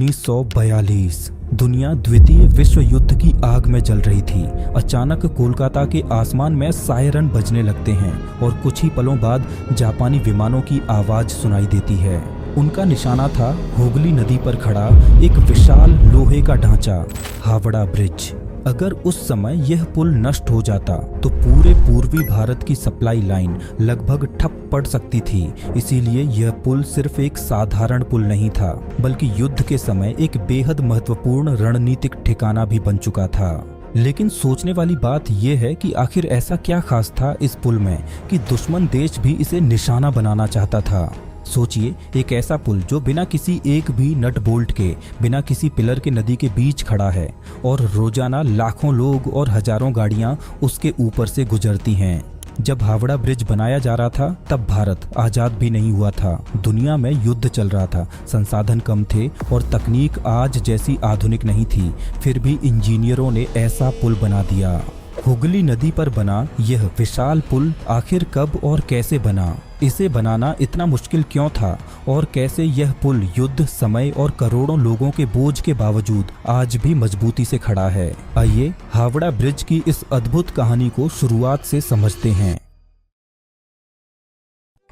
1942 दुनिया द्वितीय विश्व युद्ध की आग में जल रही थी। अचानक कोलकाता के आसमान में सायरन बजने लगते हैं और कुछ ही पलों बाद जापानी विमानों की आवाज सुनाई देती है। उनका निशाना था हुगली नदी पर खड़ा एक विशाल लोहे का ढांचा, हावड़ा ब्रिज। अगर उस समय यह पुल नष्ट हो जाता तो पूरे पूर्वी भारत की सप्लाई लाइन लगभग ठप पड़ सकती थी। इसीलिए यह पुल सिर्फ एक साधारण पुल नहीं था, बल्कि युद्ध के समय एक बेहद महत्वपूर्ण रणनीतिक ठिकाना भी बन चुका था। लेकिन सोचने वाली बात यह है कि आखिर ऐसा क्या खास था इस पुल में कि दुश्मन देश भी इसे निशाना बनाना चाहता था। सोचिए, एक ऐसा पुल जो बिना किसी एक भी नट बोल्ट के, बिना किसी पिलर के नदी के बीच खड़ा है और रोजाना लाखों लोग और हजारों गाड़ियां उसके ऊपर से गुजरती हैं। जब हावड़ा ब्रिज बनाया जा रहा था तब भारत आजाद भी नहीं हुआ था। दुनिया में युद्ध चल रहा था, संसाधन कम थे और तकनीक आज जैसी आधुनिक नहीं थी। फिर भी इंजीनियरों ने ऐसा पुल बना दिया। हुगली नदी पर बना यह विशाल पुल आखिर कब और कैसे बना? इसे बनाना इतना मुश्किल क्यों था और कैसे यह पुल युद्ध, समय और करोड़ों लोगों के बोझ के बावजूद आज भी मजबूती से खड़ा है? आइए हावड़ा ब्रिज की इस अद्भुत कहानी को शुरुआत से समझते हैं।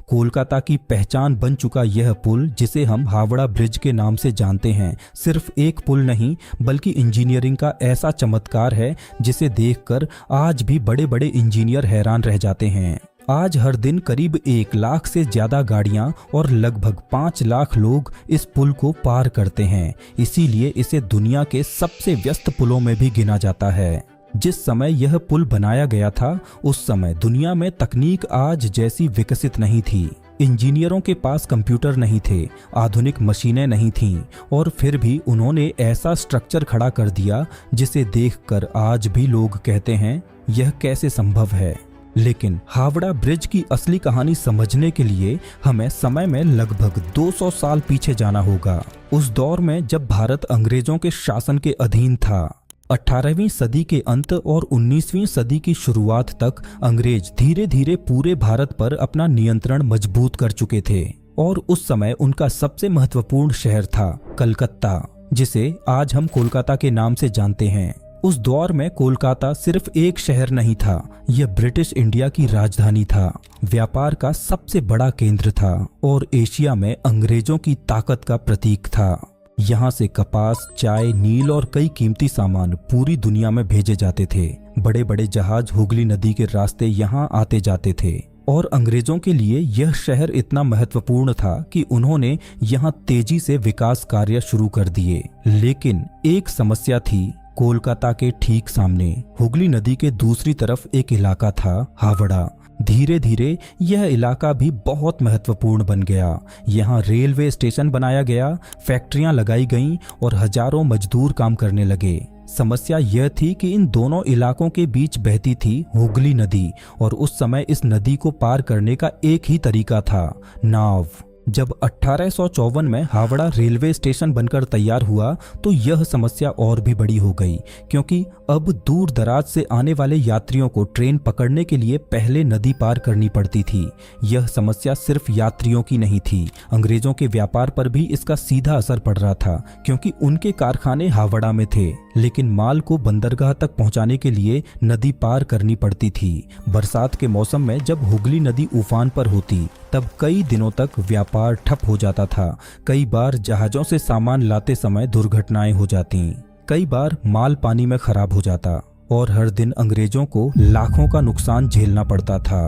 कोलकाता की पहचान बन चुका यह पुल, जिसे हम हावड़ा ब्रिज के नाम से जानते हैं, सिर्फ एक पुल नहीं बल्कि इंजीनियरिंग का ऐसा चमत्कार है जिसे देखकर आज भी बड़े बड़े इंजीनियर हैरान रह जाते हैं। आज हर दिन करीब 1 लाख से ज्यादा गाड़ियां और लगभग 5 लाख लोग इस पुल को पार करते हैं। इसीलिए इसे दुनिया के सबसे व्यस्त पुलों में भी गिना जाता है। जिस समय यह पुल बनाया गया था उस समय दुनिया में तकनीक आज जैसी विकसित नहीं थी। इंजीनियरों के पास कंप्यूटर नहीं थे, आधुनिक मशीनें नहीं थीं, और फिर भी उन्होंने ऐसा स्ट्रक्चर खड़ा कर दिया जिसे देखकर आज भी लोग कहते हैं यह कैसे संभव है। लेकिन हावड़ा ब्रिज की असली कहानी समझने के लिए हमें समय में लगभग 200 साल पीछे जाना होगा। उस दौर में जब भारत अंग्रेजों के शासन के अधीन था। 18वीं सदी के अंत और 19वीं सदी की शुरुआत तक अंग्रेज धीरे धीरे पूरे भारत पर अपना नियंत्रण मजबूत कर चुके थे और उस समय उनका सबसे महत्वपूर्ण शहर था कलकत्ता, जिसे आज हम कोलकाता के नाम से जानते हैं। उस दौर में कोलकाता सिर्फ एक शहर नहीं था, यह ब्रिटिश इंडिया की राजधानी था, व्यापार का सबसे बड़ा केंद्र था और एशिया में अंग्रेजों की ताकत का प्रतीक था। यहाँ से कपास, चाय, नील और कई कीमती सामान पूरी दुनिया में भेजे जाते थे। बड़े बड़े जहाज हुगली नदी के रास्ते यहाँ आते जाते थे और अंग्रेजों के लिए यह शहर इतना महत्वपूर्ण था कि उन्होंने यहाँ तेजी से विकास कार्य शुरू कर दिए। लेकिन एक समस्या थी। कोलकाता के ठीक सामने हुगली नदी के दूसरी तरफ एक इलाका था, हावड़ा। धीरे धीरे यह इलाका भी बहुत महत्वपूर्ण बन गया। यहाँ रेलवे स्टेशन बनाया गया, फैक्ट्रियां लगाई गईं और हजारों मजदूर काम करने लगे। समस्या यह थी कि इन दोनों इलाकों के बीच बहती थी हुगली नदी और उस समय इस नदी को पार करने का एक ही तरीका था, नाव। जब 1854 में हावड़ा रेलवे स्टेशन बनकर तैयार हुआ तो यह समस्या और भी बड़ी हो गई, क्योंकि अब दूर दराज से आने वाले यात्रियों को ट्रेन पकड़ने के लिए पहले नदी पार करनी पड़ती थी। यह समस्या सिर्फ यात्रियों की नहीं थी, अंग्रेजों के व्यापार पर भी इसका सीधा असर पड़ रहा था, क्योंकि उनके कारखाने हावड़ा में थे, लेकिन माल को बंदरगाह तक पहुंचाने के लिए नदी पार करनी पड़ती थी। बरसात के मौसम में जब हुगली नदी उफान पर होती तब कई दिनों तक व्यापार ठप हो जाता था। कई बार जहाजों से सामान लाते समय दुर्घटनाएं हो जाती, कई बार माल पानी में खराब हो जाता और हर दिन अंग्रेजों को लाखों का नुकसान झेलना पड़ता था।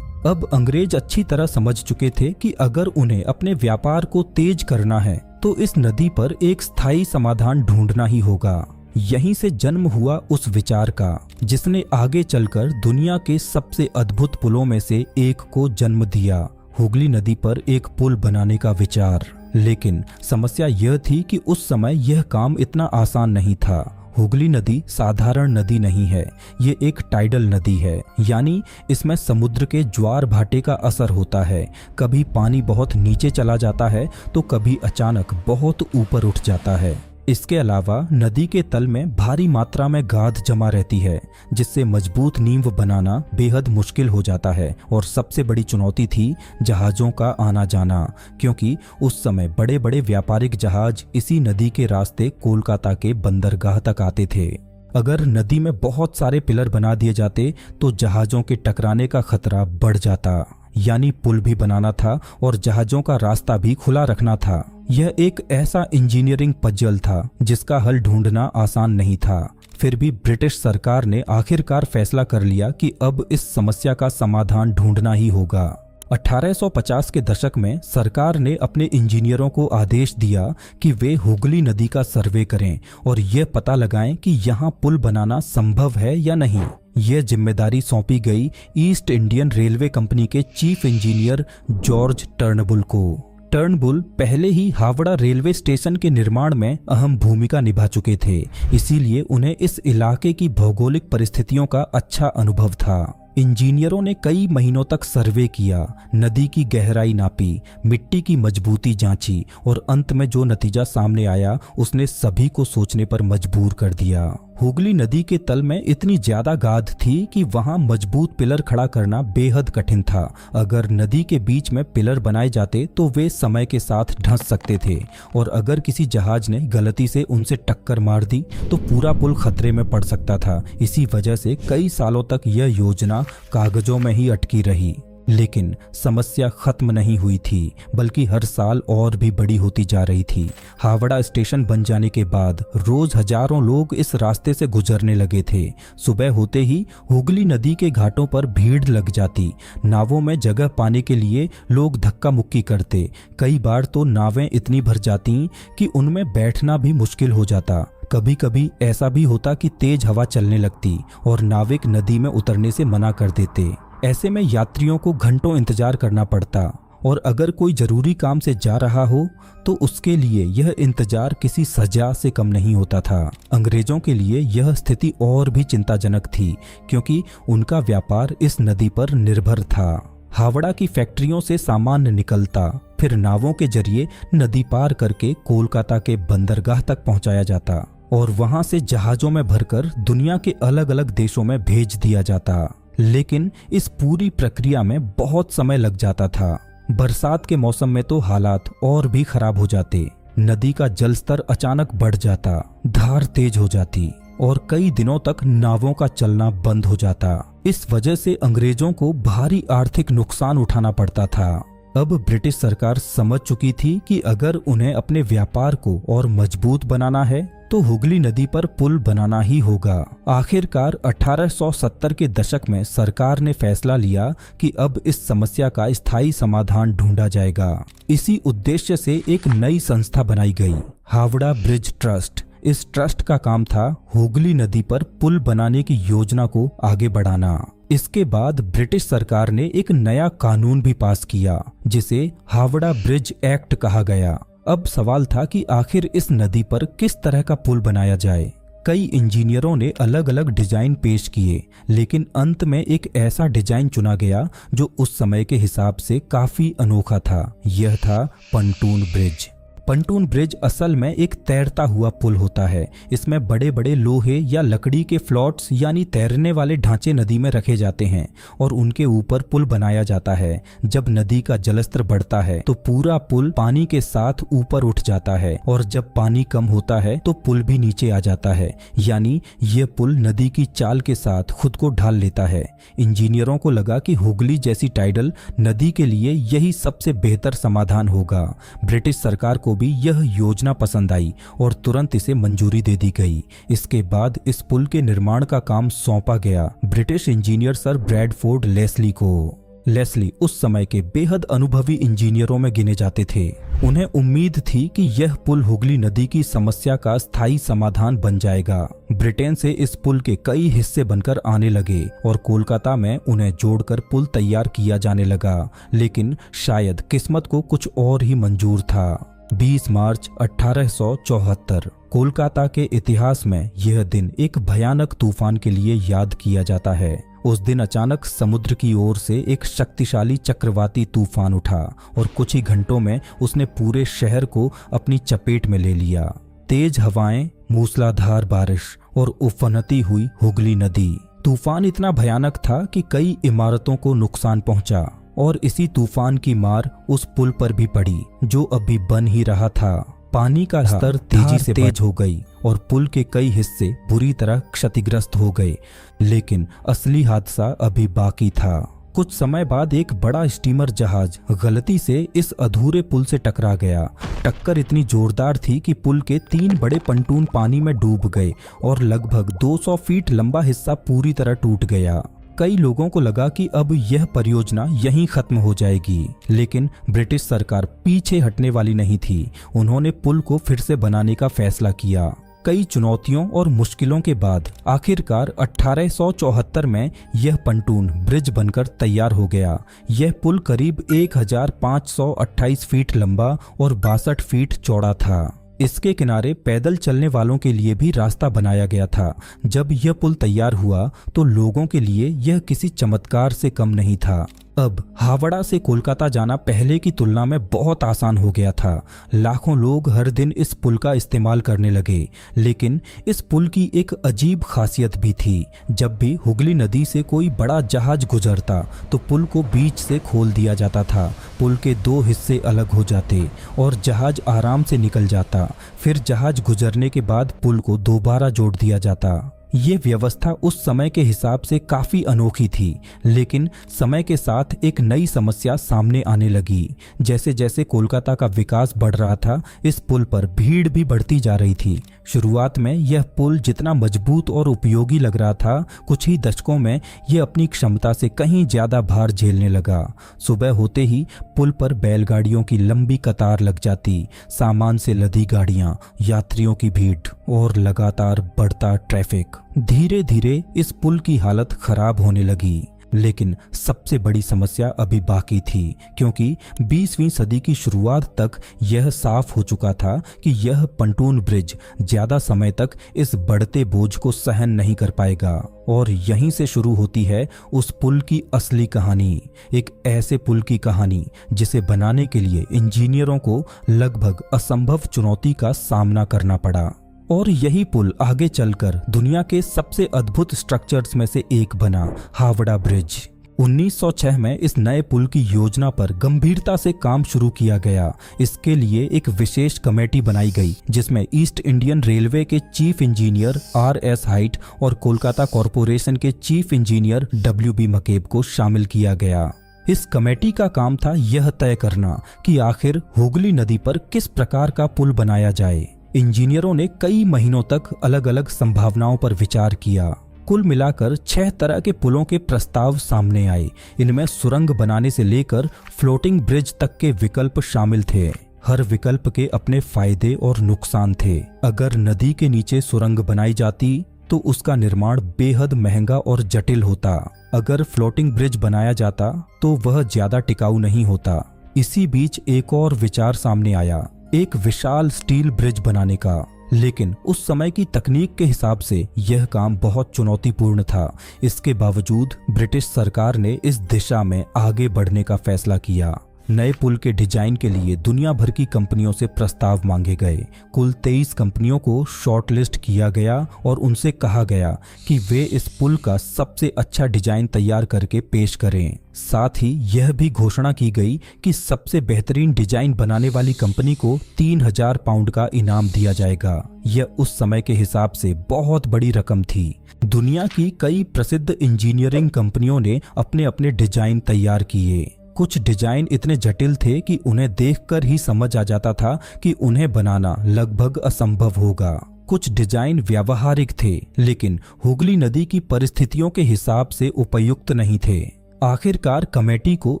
अब अंग्रेज अच्छी तरह समझ चुके थे कि अगर उन्हें अपने व्यापार को तेज करना है तो इस नदी पर एक स्थायी समाधान ढूंढना ही होगा। यहीं से जन्म हुआ उस विचार का जिसने आगे चलकर दुनिया के सबसे अद्भुत पुलों में से एक को जन्म दिया, हुगली नदी पर एक पुल बनाने का विचार। लेकिन समस्या यह थी कि उस समय यह काम इतना आसान नहीं था। हुगली नदी साधारण नदी नहीं है, ये एक टाइडल नदी है, यानी इसमें समुद्र के ज्वार भाटे का असर होता है। कभी पानी बहुत नीचे चला जाता है तो कभी अचानक बहुत ऊपर उठ जाता है। इसके अलावा नदी के तल में भारी मात्रा में गाद जमा रहती है, जिससे मजबूत नींव बनाना बेहद मुश्किल हो जाता है। और सबसे बड़ी चुनौती थी जहाज़ों का आना जाना, क्योंकि उस समय बड़े बड़े व्यापारिक जहाज इसी नदी के रास्ते कोलकाता के बंदरगाह तक आते थे। अगर नदी में बहुत सारे पिलर बना दिए जाते तो जहाज़ों के टकराने का खतरा बढ़ जाता, यानी पुल भी बनाना था और जहाज़ों का रास्ता भी खुला रखना था। यह एक ऐसा इंजीनियरिंग पजल था जिसका हल ढूंढना आसान नहीं था। फिर भी ब्रिटिश सरकार ने आखिरकार फैसला कर लिया कि अब इस समस्या का समाधान ढूंढना ही होगा। 1850 के दशक में सरकार ने अपने इंजीनियरों को आदेश दिया कि वे हुगली नदी का सर्वे करें और यह पता लगाएं कि यहाँ पुल बनाना संभव है या नहीं। यह जिम्मेदारी सौंपी गई ईस्ट इंडियन रेलवे कंपनी के चीफ इंजीनियर जॉर्ज टर्नबुल को। टर्नबुल पहले ही हावड़ा रेलवे स्टेशन के निर्माण में अहम भूमिका निभा चुके थे, इसीलिए उन्हें इस इलाके की भौगोलिक परिस्थितियों का अच्छा अनुभव था। इंजीनियरों ने कई महीनों तक सर्वे किया, नदी की गहराई नापी, मिट्टी की मजबूती जांची और अंत में जो नतीजा सामने आया उसने सभी को सोचने पर मजबूर कर दिया। हुगली नदी के तल में इतनी ज्यादा गाद थी कि वहां मजबूत पिलर खड़ा करना बेहद कठिन था। अगर नदी के बीच में पिलर बनाए जाते तो वे समय के साथ धंस सकते थे और अगर किसी जहाज ने गलती से उनसे टक्कर मार दी तो पूरा पुल खतरे में पड़ सकता था। इसी वजह से कई सालों तक यह योजना कागजों में ही अटकी रही। लेकिन समस्या खत्म नहीं हुई थी, बल्कि हर साल और भी बड़ी होती जा रही थी। हावड़ा स्टेशन बन जाने के बाद रोज हजारों लोग इस रास्ते से गुजरने लगे थे। सुबह होते ही हुगली नदी के घाटों पर भीड़ लग जाती। नावों में जगह पाने के लिए लोग धक्का मुक्की करते। कई बार तो नावें इतनी भर जाती कि उनमें बैठना भी मुश्किल हो जाता। कभी कभी ऐसा भी होता कि तेज हवा चलने लगती और नाविक नदी में उतरने से मना कर देते। ऐसे में यात्रियों को घंटों इंतजार करना पड़ता और अगर कोई जरूरी काम से जा रहा हो तो उसके लिए यह इंतजार किसी सजा से कम नहीं होता था। अंग्रेजों के लिए यह स्थिति और भी चिंताजनक थी, क्योंकि उनका व्यापार इस नदी पर निर्भर था। हावड़ा की फैक्ट्रियों से सामान निकलता, फिर नावों के जरिए नदी पार करके कोलकाता के बंदरगाह तक पहुंचाया जाता और वहां से जहाजों में भरकर दुनिया के अलग अलग देशों में भेज दिया जाता। लेकिन इस पूरी प्रक्रिया में बहुत समय लग जाता था। बरसात के मौसम में तो हालात और भी खराब हो जाते। नदी का जल स्तर अचानक बढ़ जाता, धार तेज हो जाती और कई दिनों तक नावों का चलना बंद हो जाता। इस वजह से अंग्रेजों को भारी आर्थिक नुकसान उठाना पड़ता था। अब ब्रिटिश सरकार समझ चुकी थी कि अगर उन्हें अपने व्यापार को और मजबूत बनाना है तो हुगली नदी पर पुल बनाना ही होगा। आखिरकार 1870 के दशक में सरकार ने फैसला लिया कि अब इस समस्या का स्थायी समाधान ढूंढा जाएगा। इसी उद्देश्य से एक नई संस्था बनाई गई, हावड़ा ब्रिज ट्रस्ट। इस ट्रस्ट का काम था हुगली नदी पर पुल बनाने की योजना को आगे बढ़ाना। इसके बाद ब्रिटिश सरकार ने एक नया कानून भी पास किया, जिसे हावड़ा ब्रिज एक्ट कहा गया। अब सवाल था कि आखिर इस नदी पर किस तरह का पुल बनाया जाए। कई इंजीनियरों ने अलग अलग डिजाइन पेश किए, लेकिन अंत में एक ऐसा डिजाइन चुना गया जो उस समय के हिसाब से काफी अनोखा था। यह था पंटून ब्रिज। पंटून ब्रिज असल में एक तैरता हुआ पुल होता है। इसमें बड़े बड़े लोहे या लकड़ी के फ्लोट्स यानी तैरने वाले ढांचे नदी में रखे जाते हैं और उनके ऊपर पुल बनाया जाता है। जब नदी का जलस्तर बढ़ता है तो पूरा पुल पानी के साथ ऊपर उठ जाता है और जब पानी कम होता है तो पुल भी नीचे आ जाता है, यानी यह पुल नदी की चाल के साथ खुद को ढाल लेता है। इंजीनियरों को लगा कि हुगली जैसी टाइडल नदी के लिए यही सबसे बेहतर समाधान होगा। ब्रिटिश सरकार को भी यह योजना पसंद आई और तुरंत इसे मंजूरी दे दी गई। इसके बाद इस पुल के निर्माण का काम सौंपा गया British engineer Sir Bradford Leslie को। लेस्ली उस समय के बेहद अनुभवी इंजीनियरों में गिने जाते थे। उन्हें उम्मीद थी कि यह पुल हुगली नदी की समस्या का स्थायी समाधान बन जाएगा। ब्रिटेन से इस पुल के कई हिस्से बनकर आने लगे और कोलकाता में उन्हें जोड़कर पुल तैयार किया जाने लगा, लेकिन शायद किस्मत को कुछ और ही मंजूर था। 20 मार्च 1874 कोलकाता के इतिहास में यह दिन एक भयानक तूफान के लिए याद किया जाता है। उस दिन अचानक समुद्र की ओर से एक शक्तिशाली चक्रवाती तूफान उठा और कुछ ही घंटों में उसने पूरे शहर को अपनी चपेट में ले लिया। तेज हवाएं, मूसलाधार बारिश और उफनती हुई हुगली नदी। तूफान इतना भयानक था कि कई इमारतों को नुकसान पहुंचा और इसी तूफान की मार उस पुल पर भी पड़ी जो अभी बन ही रहा था। पानी का स्तर तेजी से तेज हो गई और पुल के कई हिस्से बुरी तरह क्षतिग्रस्त हो गए, लेकिन असली हादसा अभी बाकी था। कुछ समय बाद एक बड़ा स्टीमर जहाज गलती से इस अधूरे पुल से टकरा गया। टक्कर इतनी जोरदार थी कि पुल के 3 बड़े पंटून पानी में डूब गए और लगभग 200 फीट लंबा हिस्सा पूरी तरह टूट गया। कई लोगों को लगा कि अब यह परियोजना यहीं खत्म हो जाएगी, लेकिन ब्रिटिश सरकार पीछे हटने वाली नहीं थी। उन्होंने पुल को फिर से बनाने का फैसला किया। कई चुनौतियों और मुश्किलों के बाद आखिरकार 1874 में यह पंटून ब्रिज बनकर तैयार हो गया। यह पुल करीब 1528 फीट लंबा और 62 फीट चौड़ा था। इसके किनारे पैदल चलने वालों के लिए भी रास्ता बनाया गया था। जब यह पुल तैयार हुआ तो लोगों के लिए यह किसी चमत्कार से कम नहीं था। अब हावड़ा से कोलकाता जाना पहले की तुलना में बहुत आसान हो गया था। लाखों लोग हर दिन इस पुल का इस्तेमाल करने लगे, लेकिन इस पुल की एक अजीब खासियत भी थी। जब भी हुगली नदी से कोई बड़ा जहाज गुजरता तो पुल को बीच से खोल दिया जाता था। पुल के 2 हिस्से अलग हो जाते और जहाज आराम से निकल जाता। फिर जहाज गुजरने के बाद पुल को दोबारा जोड़ दिया जाता। ये व्यवस्था उस समय के हिसाब से काफी अनोखी थी, लेकिन समय के साथ एक नई समस्या सामने आने लगी। जैसे जैसे कोलकाता का विकास बढ़ रहा था, इस पुल पर भीड़ भी बढ़ती जा रही थी। शुरुआत में यह पुल जितना मजबूत और उपयोगी लग रहा था, कुछ ही दशकों में यह अपनी क्षमता से कहीं ज्यादा भार झेलने लगा। सुबह होते ही पुल पर बैलगाड़ियों की लंबी कतार लग जाती, सामान से लदी गाड़ियां, यात्रियों की भीड़ और लगातार बढ़ता ट्रैफिक। धीरे धीरे इस पुल की हालत खराब होने लगी। लेकिन सबसे बड़ी समस्या अभी बाकी थी, क्योंकि 20वीं सदी की शुरुआत तक यह साफ हो चुका था कि यह पंटून ब्रिज ज्यादा समय तक इस बढ़ते बोझ को सहन नहीं कर पाएगा। और यहीं से शुरू होती है उस पुल की असली कहानी, एक ऐसे पुल की कहानी जिसे बनाने के लिए इंजीनियरों को लगभग असंभव चुनौती का सामना करना पड़ा। और यही पुल आगे चलकर दुनिया के सबसे अद्भुत स्ट्रक्चर्स में से एक बना, हावड़ा ब्रिज। 1906 में इस नए पुल की योजना पर गंभीरता से काम शुरू किया गया। इसके लिए एक विशेष कमेटी बनाई गई, जिसमें ईस्ट इंडियन रेलवे के चीफ इंजीनियर RS हाइट और कोलकाता कॉरपोरेशन के चीफ इंजीनियर WB मकेब को शामिल किया गया। इस कमेटी का काम था यह तय करना कि आखिर हुगली नदी पर किस प्रकार का पुल बनाया जाए। इंजीनियरों ने कई महीनों तक अलग अलग संभावनाओं पर विचार किया। कुल मिलाकर 6 तरह के पुलों के प्रस्ताव सामने आए। इनमें सुरंग बनाने से लेकर फ्लोटिंग ब्रिज तक के विकल्प शामिल थे। हर विकल्प के अपने फायदे और नुकसान थे। अगर नदी के नीचे सुरंग बनाई जाती तो उसका निर्माण बेहद महंगा और जटिल होता। अगर फ्लोटिंग ब्रिज बनाया जाता तो वह ज्यादा टिकाऊ नहीं होता। इसी बीच एक और विचार सामने आया, एक विशाल स्टील ब्रिज बनाने का। लेकिन उस समय की तकनीक के हिसाब से यह काम बहुत चुनौतीपूर्ण था। इसके बावजूद ब्रिटिश सरकार ने इस दिशा में आगे बढ़ने का फैसला किया। नए पुल के डिजाइन के लिए दुनिया भर की कंपनियों से प्रस्ताव मांगे गए। कुल 23 कंपनियों को शॉर्टलिस्ट किया गया और उनसे कहा गया कि वे इस पुल का सबसे अच्छा डिजाइन तैयार करके पेश करें। साथ ही यह भी घोषणा की गई कि सबसे बेहतरीन डिजाइन बनाने वाली कंपनी को 3000 पाउंड का इनाम दिया जाएगा। यह उस समय के हिसाब से बहुत बड़ी रकम थी। दुनिया की कई प्रसिद्ध इंजीनियरिंग कंपनियों ने अपने अपने डिजाइन तैयार किए। कुछ डिजाइन इतने जटिल थे कि उन्हें देखकर ही समझ आ जाता था कि उन्हें बनाना लगभग असंभव होगा। कुछ डिजाइन व्यावहारिक थे, लेकिन हुगली नदी की परिस्थितियों के हिसाब से उपयुक्त नहीं थे। आखिरकार कमेटी को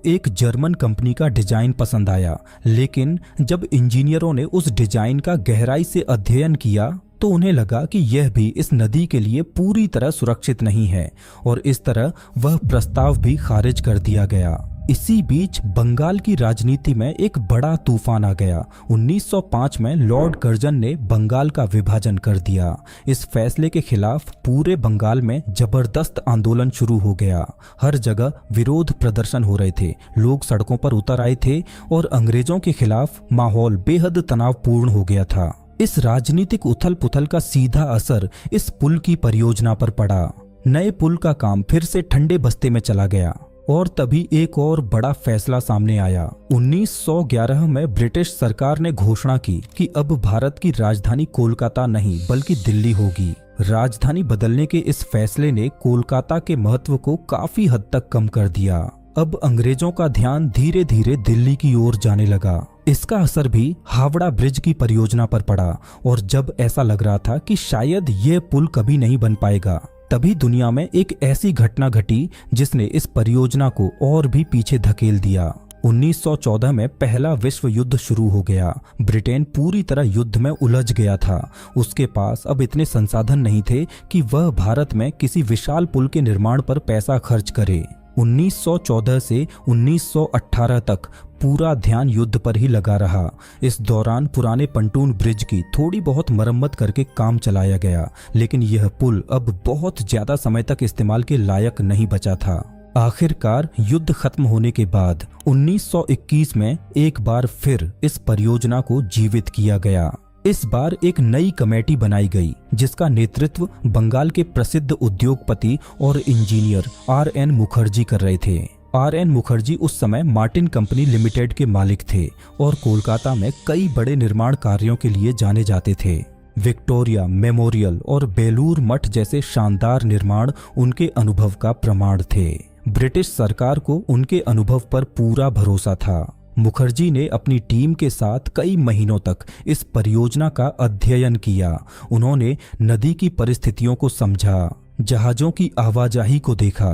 एक जर्मन कंपनी का डिजाइन पसंद आया, लेकिन जब इंजीनियरों ने उस डिजाइन का गहराई से अध्ययन किया तो उन्हें लगा कि यह भी इस नदी के लिए पूरी तरह सुरक्षित नहीं है, और इस तरह वह प्रस्ताव भी खारिज कर दिया गया। इसी बीच बंगाल की राजनीति में एक बड़ा तूफान आ गया। 1905 में लॉर्ड कर्जन ने बंगाल का विभाजन कर दिया। इस फैसले के खिलाफ पूरे बंगाल में जबरदस्त आंदोलन शुरू हो गया। हर जगह विरोध प्रदर्शन हो रहे थे, लोग सड़कों पर उतर आए थे और अंग्रेजों के खिलाफ माहौल बेहद तनावपूर्ण हो गया था। इस राजनीतिक उथल पुथल का सीधा असर इस पुल की परियोजना पर पड़ा। नए पुल का काम फिर से ठंडे बस्ते में चला गया और तभी एक और बड़ा फैसला सामने आया। 1911 में ब्रिटिश सरकार ने घोषणा की कि अब भारत की राजधानी कोलकाता नहीं बल्कि दिल्ली होगी। राजधानी बदलने के इस फैसले ने कोलकाता के महत्व को काफी हद तक कम कर दिया। अब अंग्रेजों का ध्यान धीरे धीरे दिल्ली की ओर जाने लगा। इसका असर भी हावड़ा ब्रिज की परियोजना पर पड़ा और जब ऐसा लग रहा था कि शायद ये पुल कभी नहीं बन पाएगा, तभी दुनिया में एक ऐसी घटना घटी जिसने इस परियोजना को और भी पीछे धकेल दिया। 1914 में पहला विश्व युद्ध शुरू हो गया। ब्रिटेन पूरी तरह युद्ध में उलझ गया था। उसके पास अब इतने संसाधन नहीं थे कि वह भारत में किसी विशाल पुल के निर्माण पर पैसा खर्च करे। 1914 से 1918 तक पूरा ध्यान युद्ध पर ही लगा रहा। इस दौरान पुराने पंटून ब्रिज की थोड़ी बहुत मरम्मत करके काम चलाया गया, लेकिन यह पुल अब बहुत ज्यादा समय तक इस्तेमाल के लायक नहीं बचा था। आखिरकार युद्ध खत्म होने के बाद 1921 में एक बार फिर इस परियोजना को जीवित किया गया। इस बार एक नई कमेटी बनाई गई जिसका नेतृत्व बंगाल के प्रसिद्ध उद्योगपति और इंजीनियर R.N. मुखर्जी कर रहे थे। R.N. मुखर्जी उस समय मार्टिन कंपनी लिमिटेड के मालिक थे और कोलकाता में कई बड़े निर्माण कार्यों के लिए जाने जाते थे। विक्टोरिया मेमोरियल और बेलूर मठ जैसे शानदार निर्माण उनके अनुभव का प्रमाण थे। ब्रिटिश सरकार को उनके अनुभव पर पूरा भरोसा था। मुखर्जी ने अपनी टीम के साथ कई महीनों तक इस परियोजना का अध्ययन किया। उन्होंने नदी की परिस्थितियों को समझा, जहाजों की आवाजाही को देखा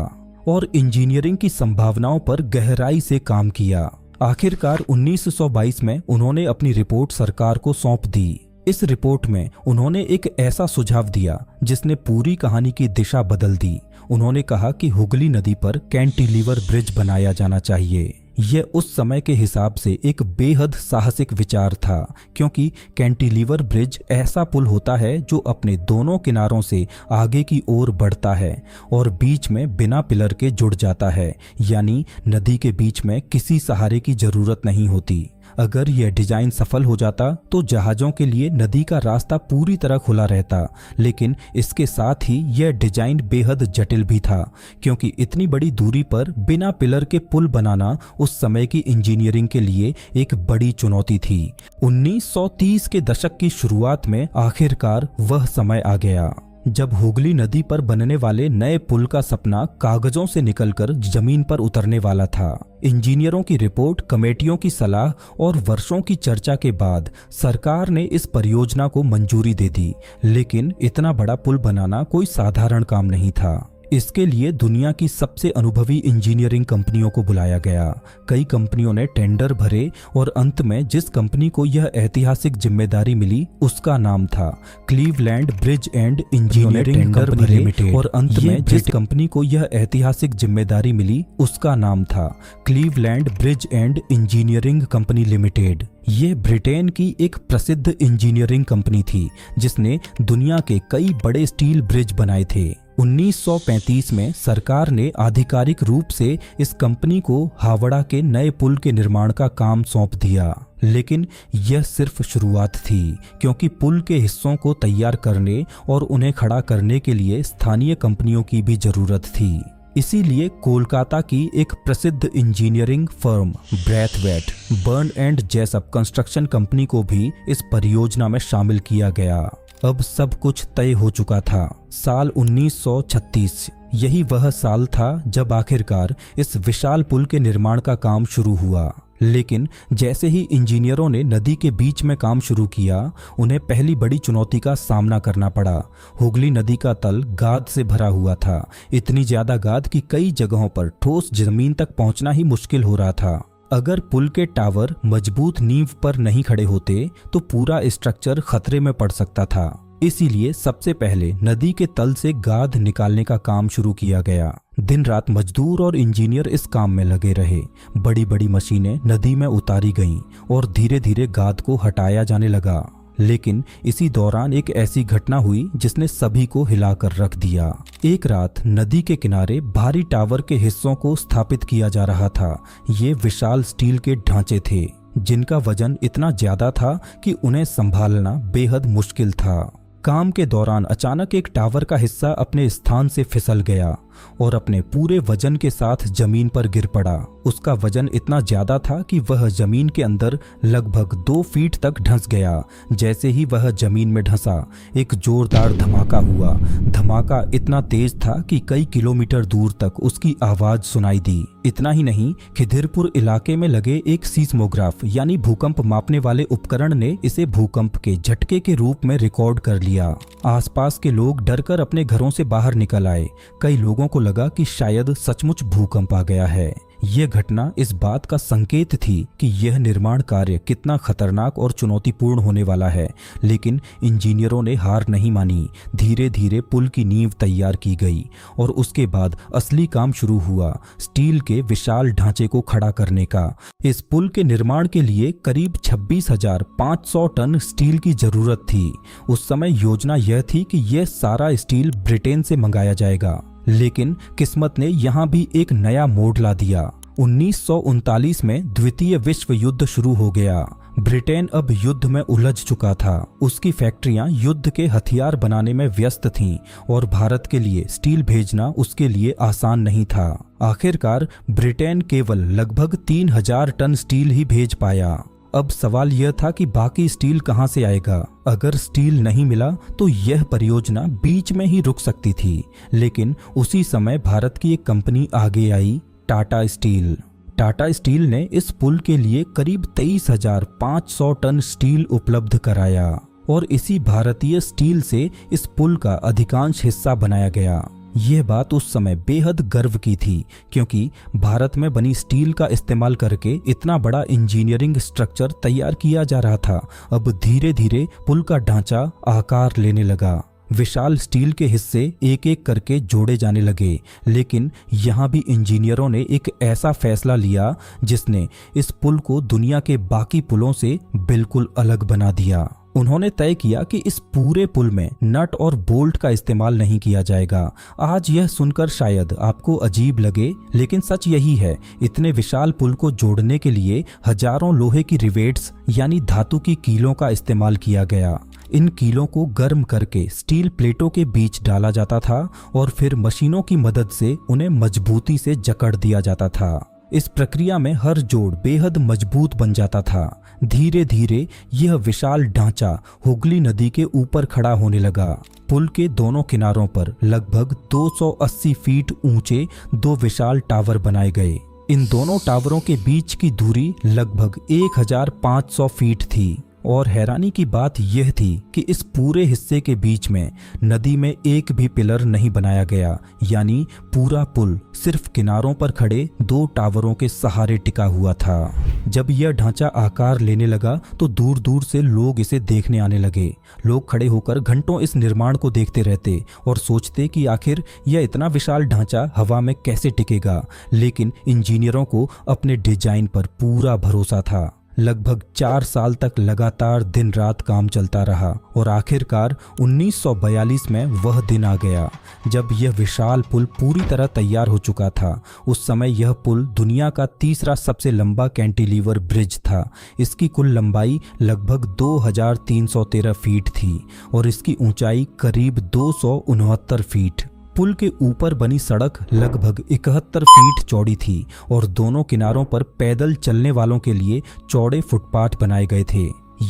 और इंजीनियरिंग की संभावनाओं पर गहराई से काम किया। आखिरकार 1922 में उन्होंने अपनी रिपोर्ट सरकार को सौंप दी। इस रिपोर्ट में उन्होंने एक ऐसा सुझाव दिया जिसने पूरी कहानी की दिशा बदल दी। उन्होंने कहा कि हुगली नदी पर कैंटिलीवर ब्रिज बनाया जाना चाहिए। यह उस समय के हिसाब से एक बेहद साहसिक विचार था, क्योंकि कैंटिलीवर ब्रिज ऐसा पुल होता है जो अपने दोनों किनारों से आगे की ओर बढ़ता है और बीच में बिना पिलर के जुड़ जाता है, यानी नदी के बीच में किसी सहारे की जरूरत नहीं होती। अगर यह डिजाइन सफल हो जाता तो जहाजों के लिए नदी का रास्ता पूरी तरह खुला रहता, लेकिन इसके साथ ही यह डिजाइन बेहद जटिल भी था, क्योंकि इतनी बड़ी दूरी पर बिना पिलर के पुल बनाना उस समय की इंजीनियरिंग के लिए एक बड़ी चुनौती थी। 1930 के दशक की शुरुआत में आखिरकार वह समय आ गया जब हुगली नदी पर बनने वाले नए पुल का सपना कागजों से निकलकर जमीन पर उतरने वाला था। इंजीनियरों की रिपोर्ट, कमेटियों की सलाह और वर्षों की चर्चा के बाद सरकार ने इस परियोजना को मंजूरी दे दी। लेकिन इतना बड़ा पुल बनाना कोई साधारण काम नहीं था। इसके लिए दुनिया की सबसे अनुभवी इंजीनियरिंग कंपनियों को बुलाया गया। कई कंपनियों ने टेंडर भरे और अंत में जिस कंपनी को यह ऐतिहासिक जिम्मेदारी मिली उसका नाम था Cleveland bridge and engineering company limited. और अंत में जिस कंपनी को यह ऐतिहासिक जिम्मेदारी मिली उसका नाम था Cleveland bridge and engineering company limited. ये ब्रिटेन की एक प्रसिद्ध इंजीनियरिंग कंपनी थी जिसने दुनिया के कई बड़े स्टील ब्रिज बनाए थे। 1935 में सरकार ने आधिकारिक रूप से इस कंपनी को हावड़ा के नए पुल के निर्माण का काम सौंप दिया। लेकिन यह सिर्फ शुरुआत थी, क्योंकि पुल के हिस्सों को तैयार करने और उन्हें खड़ा करने के लिए स्थानीय कंपनियों की भी जरूरत थी। इसीलिए कोलकाता की एक प्रसिद्ध engineering firm Brathwaite, burn and Jessop construction company को भी इस परियोजना में शामिल किया गया। अब सब कुछ तय हो चुका था। साल 1936 यही वह साल था जब आखिरकार इस विशाल पुल के निर्माण का काम शुरू हुआ। लेकिन जैसे ही इंजीनियरों ने नदी के बीच में काम शुरू किया, उन्हें पहली बड़ी चुनौती का सामना करना पड़ा। हुगली नदी का तल गाद से भरा हुआ था, इतनी ज्यादा गाद कि कई जगहों पर ठोस जमीन तक पहुंचना ही मुश्किल हो रहा था। अगर पुल के टावर मजबूत नींव पर नहीं खड़े होते तो पूरा स्ट्रक्चर खतरे में पड़ सकता था। इसीलिए सबसे पहले नदी के तल से गाद निकालने का काम शुरू किया गया। दिन रात मजदूर और इंजीनियर इस काम में लगे रहे। बड़ी बड़ी मशीनें नदी में उतारी गईं और धीरे धीरे गाद को हटाया जाने लगा। लेकिन इसी दौरान एक ऐसी घटना हुई जिसने सभी को हिलाकर रख दिया। एक रात नदी के किनारे भारी टावर के हिस्सों को स्थापित किया जा रहा था। ये विशाल स्टील के ढांचे थे जिनका वजन इतना ज्यादा था कि उन्हें संभालना बेहद मुश्किल था। काम के दौरान अचानक एक टावर का हिस्सा अपने स्थान से फिसल गया और अपने पूरे वजन के साथ जमीन पर गिर पड़ा। उसका वजन इतना ज्यादा था कि वह जमीन के अंदर लगभग 2 फीट तक धंस गया। जैसे ही वह जमीन में धंसा, एक जोरदार धमाका हुआ। धमाका इतना तेज था कि कई किलोमीटर दूर तक उसकी आवाज सुनाई दी। इतना ही नहीं, खिदिरपुर इलाके में लगे एक सीस्मोग्राफ यानी भूकंप मापने वाले उपकरण ने इसे भूकंप के झटके के रूप में रिकॉर्ड कर लिया। आसपास के लोग डरकर अपने घरों से बाहर निकल आए। कई लोगों को लगा कि शायद सचमुच भूकंप आ गया है। यह घटना इस बात का संकेत थी कि यह निर्माण कार्य कितना खतरनाक और चुनौतीपूर्ण होने वाला है। लेकिन इंजीनियरों ने हार नहीं मानी। धीरे धीरे पुल की नींव तैयार की गई और उसके बाद असली काम शुरू हुआ, स्टील के विशाल ढांचे को खड़ा करने का। इस पुल के निर्माण के लिए करीब 26,500 टन स्टील की जरूरत थी। उस समय योजना यह थी कि यह सारा स्टील ब्रिटेन से मंगाया जाएगा, लेकिन किस्मत ने यहाँ भी एक नया मोड़ ला दिया। 1939 में द्वितीय विश्व युद्ध शुरू हो गया। ब्रिटेन अब युद्ध में उलझ चुका था। उसकी फैक्ट्रियां युद्ध के हथियार बनाने में व्यस्त थीं और भारत के लिए स्टील भेजना उसके लिए आसान नहीं था। आखिरकार ब्रिटेन केवल लगभग 3,000 टन स्टील ही भेज पाया। अब सवाल यह था कि बाकी स्टील कहां से आएगा। अगर स्टील नहीं मिला तो यह परियोजना बीच में ही रुक सकती थी। लेकिन उसी समय भारत की एक कंपनी आगे आई, टाटा स्टील। टाटा स्टील ने इस पुल के लिए करीब 23,500 टन स्टील उपलब्ध कराया और इसी भारतीय स्टील से इस पुल का अधिकांश हिस्सा बनाया गया। यह बात उस समय बेहद गर्व की थी, क्योंकि भारत में बनी स्टील का इस्तेमाल करके इतना बड़ा इंजीनियरिंग स्ट्रक्चर तैयार किया जा रहा था। अब धीरे धीरे पुल का ढांचा आकार लेने लगा। विशाल स्टील के हिस्से एक एक करके जोड़े जाने लगे। लेकिन यहाँ भी इंजीनियरों ने एक ऐसा फैसला लिया जिसने इस पुल को दुनिया के बाकी पुलों से बिल्कुल अलग बना दिया। उन्होंने तय किया कि इस पूरे पुल में नट और बोल्ट का इस्तेमाल नहीं किया जाएगा। आज यह सुनकर शायद आपको अजीब लगे, लेकिन सच यही है। इतने विशाल पुल को जोड़ने के लिए हजारों लोहे की रिवेट्स यानी धातु की कीलों का इस्तेमाल किया गया। इन कीलों को गर्म करके स्टील प्लेटों के बीच डाला जाता था और फिर मशीनों की मदद से उन्हें मजबूती से जकड़ दिया जाता था। इस प्रक्रिया में हर जोड़ बेहद मजबूत बन जाता था। धीरे धीरे यह विशाल ढांचा हुगली नदी के ऊपर खड़ा होने लगा। पुल के दोनों किनारों पर लगभग 280 फीट ऊंचे 2 विशाल टावर बनाए गए। इन दोनों टावरों के बीच की दूरी लगभग 1,500 फीट थी। और हैरानी की बात यह थी कि इस पूरे हिस्से के बीच में नदी में एक भी पिलर नहीं बनाया गया, यानी पूरा पुल सिर्फ किनारों पर खड़े 2 टावरों के सहारे टिका हुआ था। जब यह ढांचा आकार लेने लगा तो दूर दूर से लोग इसे देखने आने लगे। लोग खड़े होकर घंटों इस निर्माण को देखते रहते और सोचते कि आखिर यह इतना विशाल ढांचा हवा में कैसे टिकेगा। लेकिन इंजीनियरों को अपने डिजाइन पर पूरा भरोसा था। लगभग 4 साल तक लगातार दिन रात काम चलता रहा और आखिरकार 1942 में वह दिन आ गया जब यह विशाल पुल पूरी तरह तैयार हो चुका था। उस समय यह पुल दुनिया का तीसरा सबसे लंबा कैंटिलीवर ब्रिज था। इसकी कुल लंबाई लगभग 2,313 फीट थी और इसकी ऊंचाई करीब 269 फीट। पुल के ऊपर बनी सड़क लगभग 71 फीट चौड़ी थी और दोनों किनारों पर पैदल चलने वालों के लिए चौड़े फुटपाथ बनाए गए थे।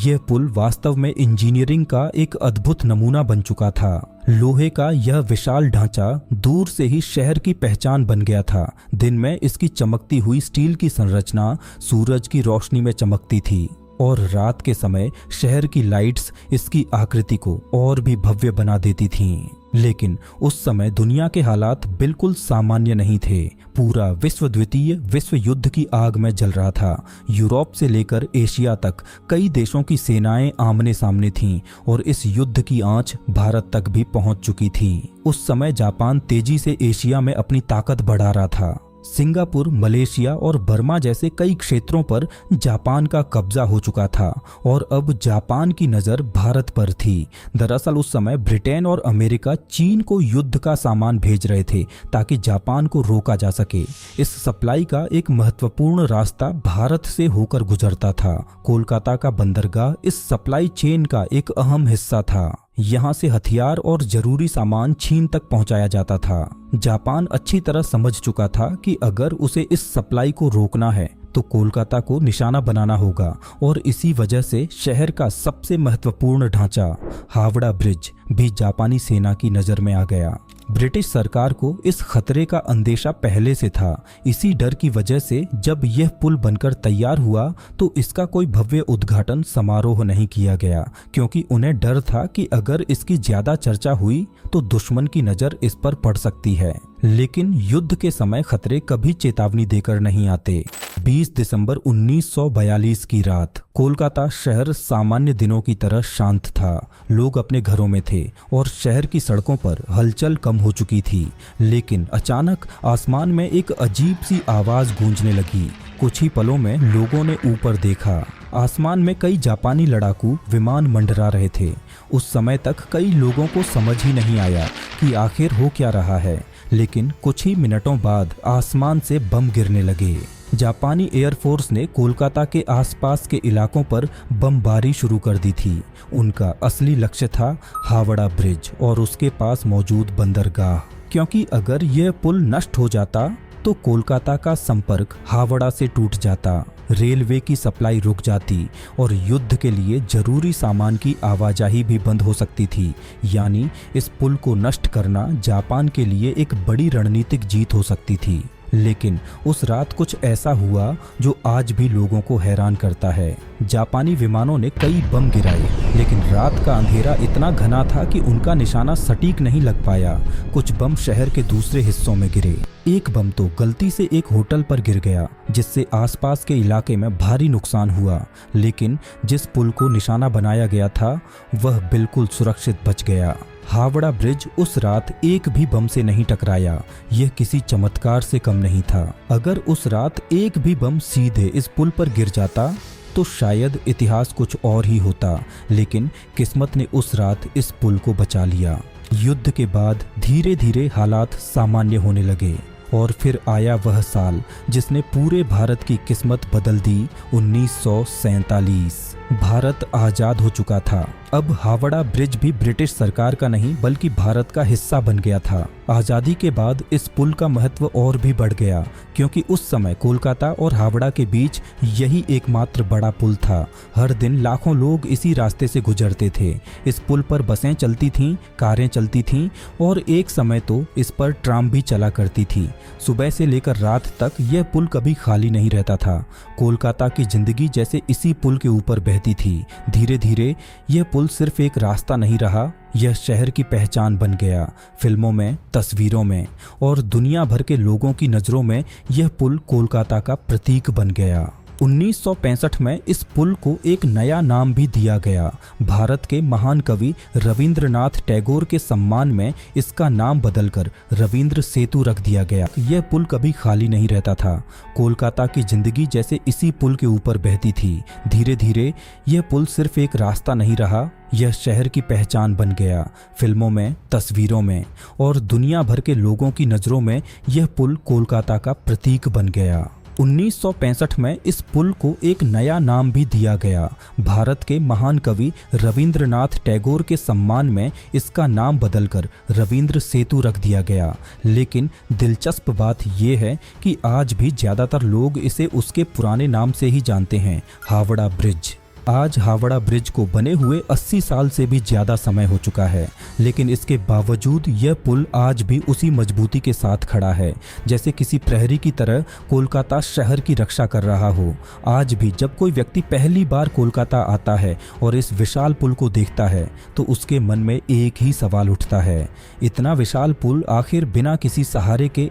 यह पुल वास्तव में इंजीनियरिंग का एक अद्भुत नमूना बन चुका था। लोहे का यह विशाल ढांचा दूर से ही शहर की पहचान बन गया था। दिन में इसकी चमकती हुई स्टील की संरचना सूरज की रोशनी में चमकती थी और रात के समय शहर की लाइट्स इसकी आकृति को और भी भव्य बना देती थीं। लेकिन उस समय दुनिया के हालात बिल्कुल सामान्य नहीं थे। पूरा विश्व द्वितीय विश्व युद्ध की आग में जल रहा था। यूरोप से लेकर एशिया तक कई देशों की सेनाएं आमने सामने थीं और इस युद्ध की आंच भारत तक भी पहुंच चुकी थी। उस समय जापान तेजी से एशिया में अपनी ताकत बढ़ा रहा था। सिंगापुर, मलेशिया और बर्मा जैसे कई क्षेत्रों पर जापान का कब्जा हो चुका था और अब जापान की नज़र भारत पर थी। दरअसल उस समय ब्रिटेन और अमेरिका चीन को युद्ध का सामान भेज रहे थे ताकि जापान को रोका जा सके। इस सप्लाई का एक महत्वपूर्ण रास्ता भारत से होकर गुजरता था। कोलकाता का बंदरगाह इस सप्लाई चेन का एक अहम हिस्सा था। यहाँ से हथियार और जरूरी सामान चीन तक पहुंचाया जाता था। जापान अच्छी तरह समझ चुका था कि अगर उसे इस सप्लाई को रोकना है तो कोलकाता को निशाना बनाना होगा और इसी वजह से शहर का सबसे महत्वपूर्ण ढांचा हावड़ा ब्रिज भी जापानी सेना की नज़र में आ गया। ब्रिटिश सरकार को इस खतरे का अंदेशा पहले से था। इसी डर की वजह से जब यह पुल बनकर तैयार हुआ तो इसका कोई भव्य उद्घाटन समारोह नहीं किया गया, क्योंकि उन्हें डर था कि अगर इसकी ज्यादा चर्चा हुई तो दुश्मन की नज़र इस पर पड़ सकती है। लेकिन युद्ध के समय खतरे कभी चेतावनी देकर नहीं आते। 20 दिसंबर 1942 की रात कोलकाता शहर सामान्य दिनों की तरह शांत था। लोग अपने घरों में थे और शहर की सड़कों पर हलचल कम हो चुकी थी। लेकिन अचानक आसमान में एक अजीब सी आवाज गूंजने लगी। कुछ ही पलों में लोगों ने ऊपर देखा। आसमान में कई जापानी लड़ाकू विमान मंडरा रहे थे। उस समय तक कई लोगों को समझ ही नहीं आया कि आखिर हो क्या रहा है। लेकिन कुछ ही मिनटों बाद आसमान से बम गिरने लगे। जापानी एयरफोर्स ने कोलकाता के आसपास के इलाकों पर बमबारी शुरू कर दी थी। उनका असली लक्ष्य था हावड़ा ब्रिज और उसके पास मौजूद बंदरगाह, क्योंकि अगर यह पुल नष्ट हो जाता तो कोलकाता का संपर्क हावड़ा से टूट जाता, रेलवे की सप्लाई रुक जाती और युद्ध के लिए जरूरी सामान की आवाजाही भी बंद हो सकती थी। यानी इस पुल को नष्ट करना जापान के लिए एक बड़ी रणनीतिक जीत हो सकती थी। लेकिन उस रात कुछ ऐसा हुआ जो आज भी लोगों को हैरान करता है। जापानी विमानों ने कई बम गिराए, लेकिन रात का अंधेरा इतना घना था कि उनका निशाना सटीक नहीं लग पाया। कुछ बम शहर के दूसरे हिस्सों में गिरे। एक बम तो गलती से एक होटल पर गिर गया, जिससे आसपास के इलाके में भारी नुकसान हुआ। लेकिन जिस पुल को निशाना बनाया गया था वह बिल्कुल सुरक्षित बच गया। हावड़ा ब्रिज उस रात एक भी बम से नहीं टकराया। यह किसी चमत्कार से कम नहीं था। अगर उस रात एक भी बम सीधे इस पुल पर गिर जाता तो शायद इतिहास कुछ और ही होता। लेकिन किस्मत ने उस रात इस पुल को बचा लिया। युद्ध के बाद धीरे धीरे हालात सामान्य होने लगे और फिर आया वह साल जिसने पूरे भारत की किस्मत बदल दी। 1947। भारत आजाद हो चुका था। अब हावड़ा ब्रिज भी ब्रिटिश सरकार का नहीं बल्कि भारत का हिस्सा बन गया था। आज़ादी के बाद इस पुल का महत्व और भी बढ़ गया, क्योंकि उस समय कोलकाता और हावड़ा के बीच यही एकमात्र बड़ा पुल था। हर दिन लाखों लोग इसी रास्ते से गुजरते थे। इस पुल पर बसें चलती थीं, कारें चलती थीं और एक समय तो इस पर ट्राम भी चला करती थी। सुबह से लेकर रात तक यह पुल कभी खाली नहीं रहता था। कोलकाता की जिंदगी जैसे इसी पुल के ऊपर बहती थी। धीरे धीरे यह पुल सिर्फ एक रास्ता नहीं रहा, यह शहर की पहचान बन गया। फिल्मों में, तस्वीरों में और दुनिया भर के लोगों की नज़रों में यह पुल कोलकाता का प्रतीक बन गया। 1965 में इस पुल को एक नया नाम भी दिया गया। भारत के महान कवि रविंद्रनाथ टैगोर के सम्मान में इसका नाम बदलकर रविंद्र सेतु रख दिया गया। यह पुल कभी खाली नहीं रहता था। कोलकाता की जिंदगी जैसे इसी पुल के ऊपर बहती थी। धीरे धीरे यह पुल सिर्फ एक रास्ता नहीं रहा, यह शहर की पहचान बन गया। फिल्मों में, तस्वीरों में और दुनिया भर के लोगों की नज़रों में यह पुल कोलकाता का प्रतीक बन गया। 1965 में इस पुल को एक नया नाम भी दिया गया। भारत के महान कवि रविंद्रनाथ टैगोर के सम्मान में इसका नाम बदलकर रविंद्र सेतु रख दिया गया। लेकिन दिलचस्प बात यह है कि आज भी ज़्यादातर लोग इसे उसके पुराने नाम से ही जानते हैं, हावड़ा ब्रिज। आज हावड़ा ब्रिज को बने हुए 80 साल से भी ज़्यादा समय हो चुका है, लेकिन इसके बावजूद यह पुल आज भी उसी मजबूती के साथ खड़ा है, जैसे किसी प्रहरी की तरह कोलकाता शहर की रक्षा कर रहा हो। आज भी जब कोई व्यक्ति पहली बार कोलकाता आता है और इस विशाल पुल को देखता है तो उसके मन में एक ही सवाल उठता है, इतना विशाल पुल आखिर बिना किसी सहारे के